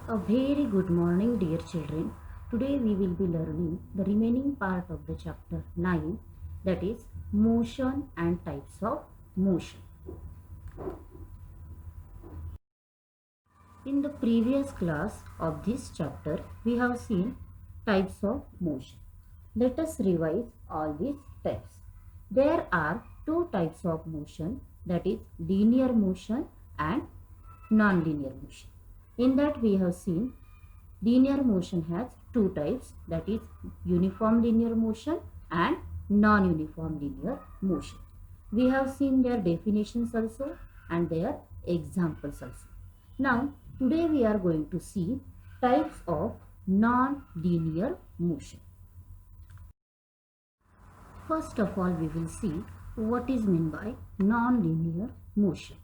A very good morning, dear children. Today we will be learning the remaining part of the chapter 9, that is motion and types of motion. In the previous class of this chapter, we have seen types of motion. Let us revise all these types. There are two types of motion, that is linear motion and non-linear motion. In that we have seen linear motion has two types, that is uniform linear motion and non-uniform linear motion. We have seen their definitions also and their examples also. Now today we are going to see types of non-linear motion. First of all, we will see what is meant by non-linear motion.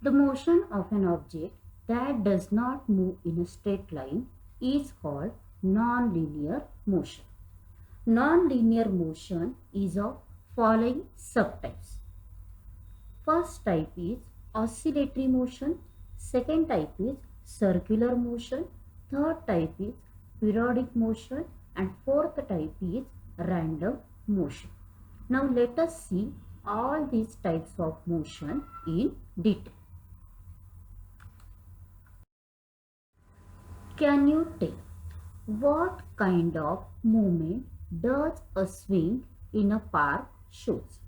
The motion of an object that does not move in a straight line is called non-linear motion. Non-linear motion is of following subtypes. First type is oscillatory motion, second type is circular motion, third type is periodic motion, and fourth type is random motion. Now let us see all these types of motion in detail. Can you tell what kind of movement does a swing in a park shows?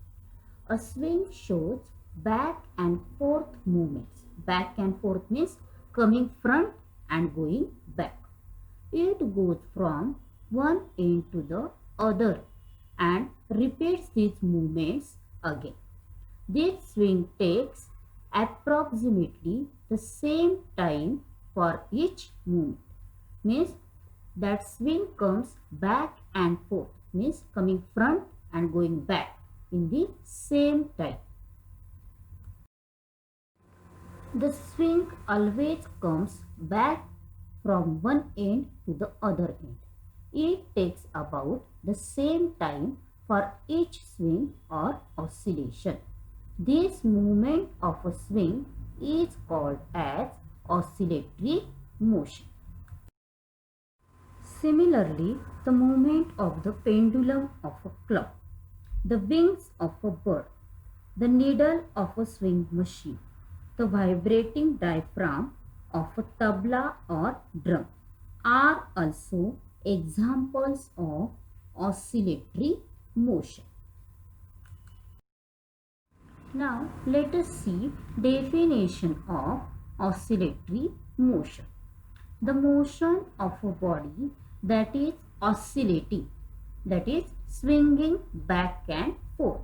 A swing shows back and forth movements. Back and forth means coming front and going back. It goes from one end to the other and repeats these movements again. This swing takes approximately the same time for each movement. Means that swing comes back and forth, means coming front and going back in the same time. The swing always comes back from one end to the other end. It takes about the same time for each swing or oscillation. This movement of a swing is called as oscillatory motion. Similarly, the movement of the pendulum of a clock, the wings of a bird, the needle of a swing machine, the vibrating diaphragm of a tabla or drum are also examples of oscillatory motion. Now let us see definition of oscillatory motion. The motion of a body that is oscillating, that is swinging back and forth,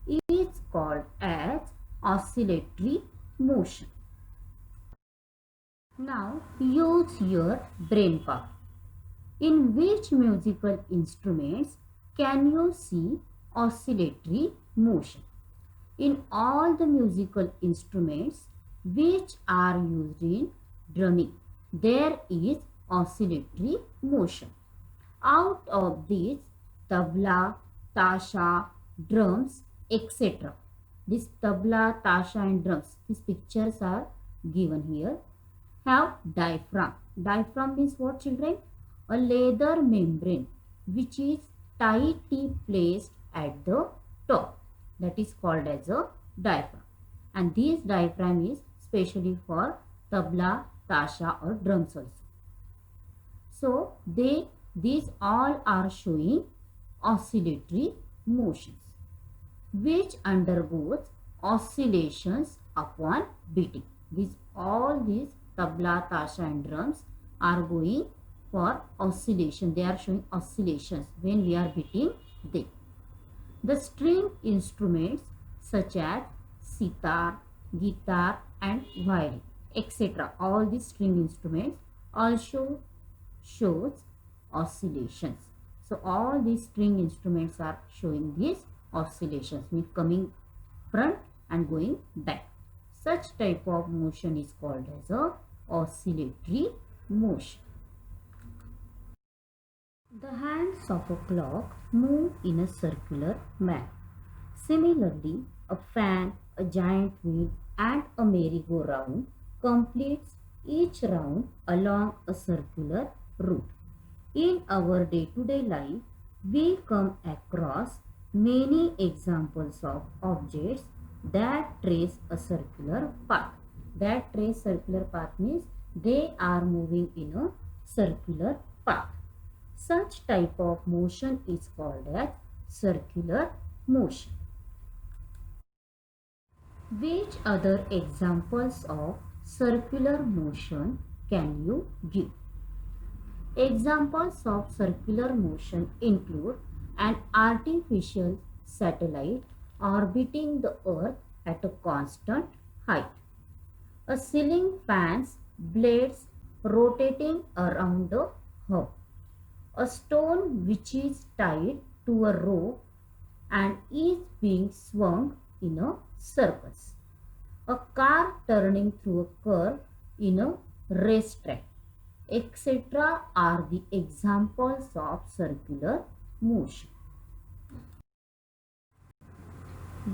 is called as oscillatory motion. Now use your brain power. In which musical instruments can you see oscillatory motion? In all the musical instruments which are used in drumming, there is oscillatory motion. Out of these, tabla, tasha, drums, etc. This tabla, tasha and drums, these pictures are given here, have diaphragm. Diaphragm means what, children? A leather membrane which is tightly placed at the top. That is called as a diaphragm. And this diaphragm is specially for tabla, tasha or drums also. So these all are showing oscillatory motions which undergoes oscillations upon beating. All these tabla, tasha and drums are going for oscillation. They are showing oscillations when we are beating them. The string instruments such as sitar, guitar and violin, etc. All these string instruments also shows oscillations. So all these string instruments are showing these oscillations, means coming front and going back. Such type of motion is called as a oscillatory motion. The hands of a clock move in a circular manner. Similarly, a fan, a giant wheel and a merry-go-round completes each round along a circular route. In our day-to-day life, we come across many examples of objects that trace a circular path. That trace circular path means they are moving in a circular path. Such type of motion is called as circular motion. Which other examples of circular motion can you give? Examples of circular motion include an artificial satellite orbiting the Earth at a constant height, a ceiling fan's blades rotating around the hub, a stone which is tied to a rope and is being swung in a circus, a car turning through a curve in a racetrack, etc. are the examples of circular motion.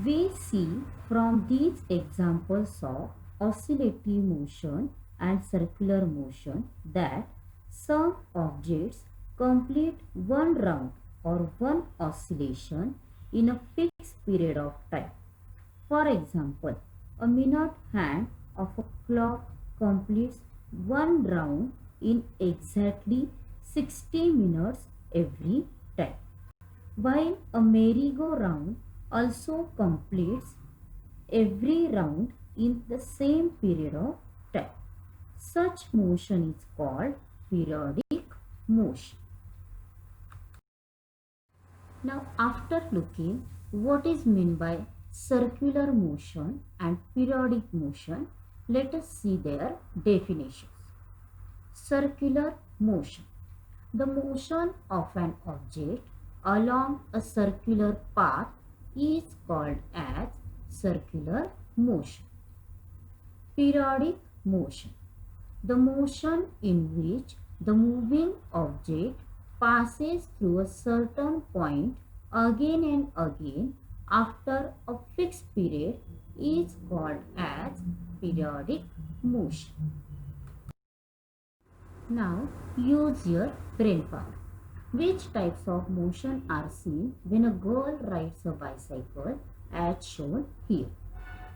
We see from these examples of oscillatory motion and circular motion that some objects complete one round or one oscillation in a fixed period of time. For example, a minute hand of a clock completes one round in exactly 60 minutes every time, while a merry-go-round also completes every round in the same period of time. Such motion is called periodic motion. Now, after looking what is meant by circular motion and periodic motion, let us see their definitions. Circular motion. The motion of an object along a circular path is called as circular motion. Periodic motion. The motion in which the moving object passes through a certain point again and again after a fixed period is called as periodic motion. Now use your brain power. Which types of motion are seen when a girl rides a bicycle as shown here?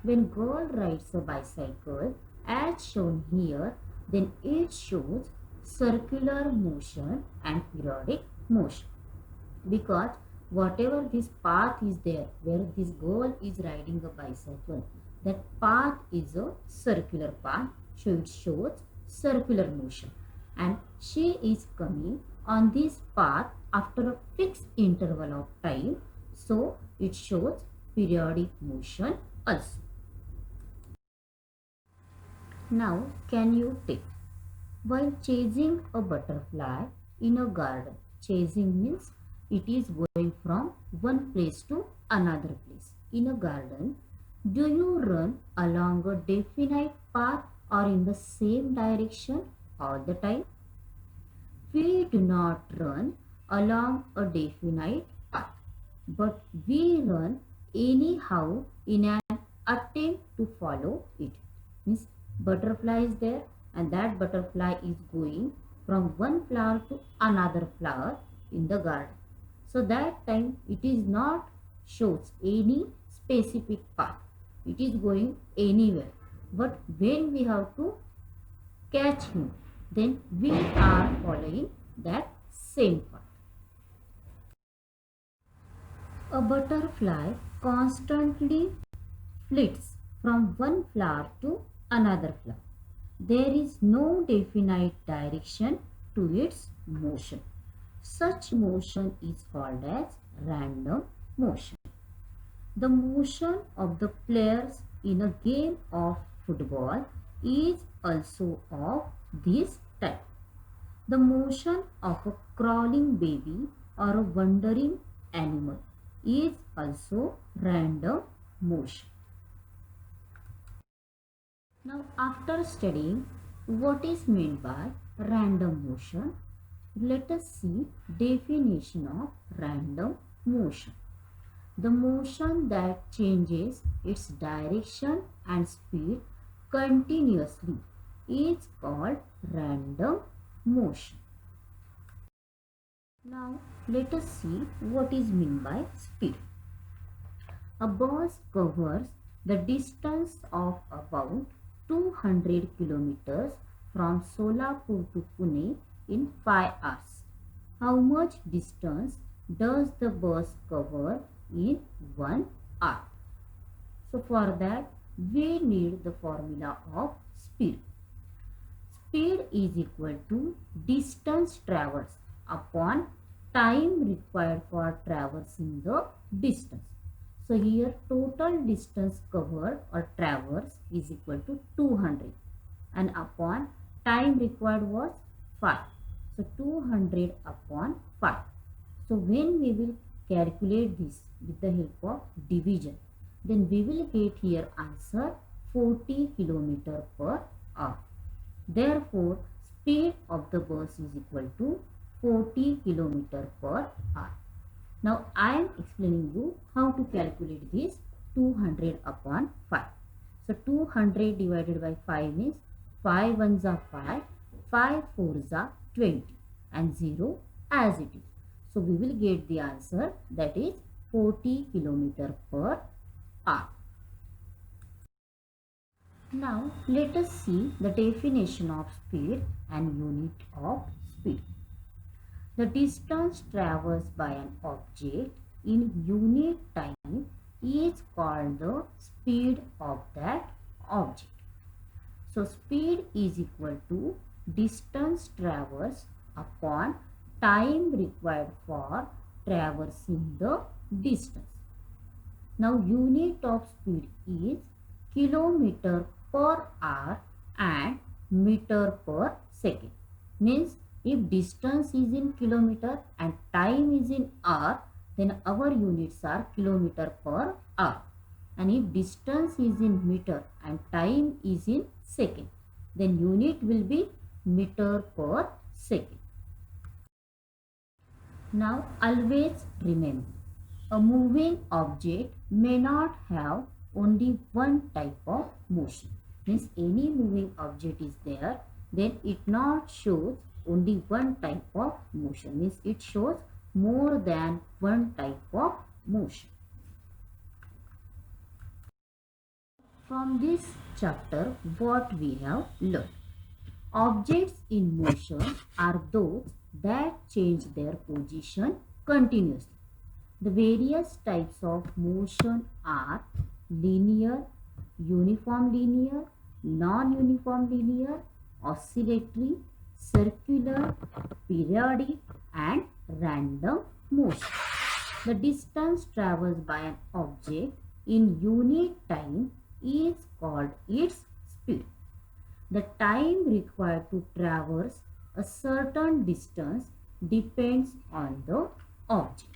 When girl rides a bicycle as shown here, then it shows circular motion and periodic motion, because whatever this path is there where this girl is riding a bicycle, that path is a circular path, so it shows circular motion, and she is coming on this path after a fixed interval of time, so it shows periodic motion also. Now can you take, while chasing a butterfly in a garden, chasing means it is going from one place to another place. In a garden, do you run along a definite path or in the same direction all the time? We do not run along a definite path, but we run anyhow in an attempt to follow it. Means butterfly is there and that butterfly is going from one flower to another flower in the garden. So that time it is not shows any specific path. It is going anywhere. But when we have to catch him, then we are following that same path. A butterfly constantly flits from one flower to another flower. There is no definite direction to its motion. Such motion is called as random motion. The motion of the players in a game of football is also of this type. The motion of a crawling baby or a wandering animal is also random motion. Now, after studying what is meant by random motion, let us see definition of random motion. The motion that changes its direction and speed continuously is called random motion. Now let us see what is meant by speed. A bus covers the distance of about 200 kilometers from Solapur to Pune in 5 hours. How much distance does the bus cover in 1 hour? So for that we need the formula of speed. Speed is equal to distance traversed upon time required for traversing the distance. So here total distance covered or traversed is equal to 200 and upon time required was 5. So 200 upon 5. So when we will calculate this with the help of division, then we will get here answer 40 km per hour. Therefore, speed of the bus is equal to 40 km per hour. Now, I am explaining you how to calculate this 200 upon 5. So, 200 divided by 5 means 5 ones are 5, 5 fours are 20 and 0 as it is. So, we will get the answer that is 40 km per hour. Now let us see the definition of speed and unit of speed. The distance traversed by an object in unit time is called the speed of that object. So speed is equal to distance traversed upon time required for traversing the distance. Now unit of speed is kilometer per hour and meter per second. Means if distance is in kilometer and time is in hour, then our units are kilometer per hour. And if distance is in meter and time is in second, then unit will be meter per second. Now always remember, a moving object may not have only one type of motion. Means any moving object is there, then it not shows only one type of motion. Means it shows more than one type of motion. From this chapter, what we have learned? Objects in motion are those that change their position continuously. The various types of motion are linear, uniform linear, non-uniform linear, oscillatory, circular, periodic and random motion. The distance traversed by an object in unit time is called its speed. The time required to traverse a certain distance depends on the object.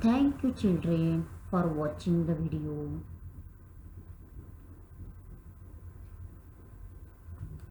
Thank you children for watching the video.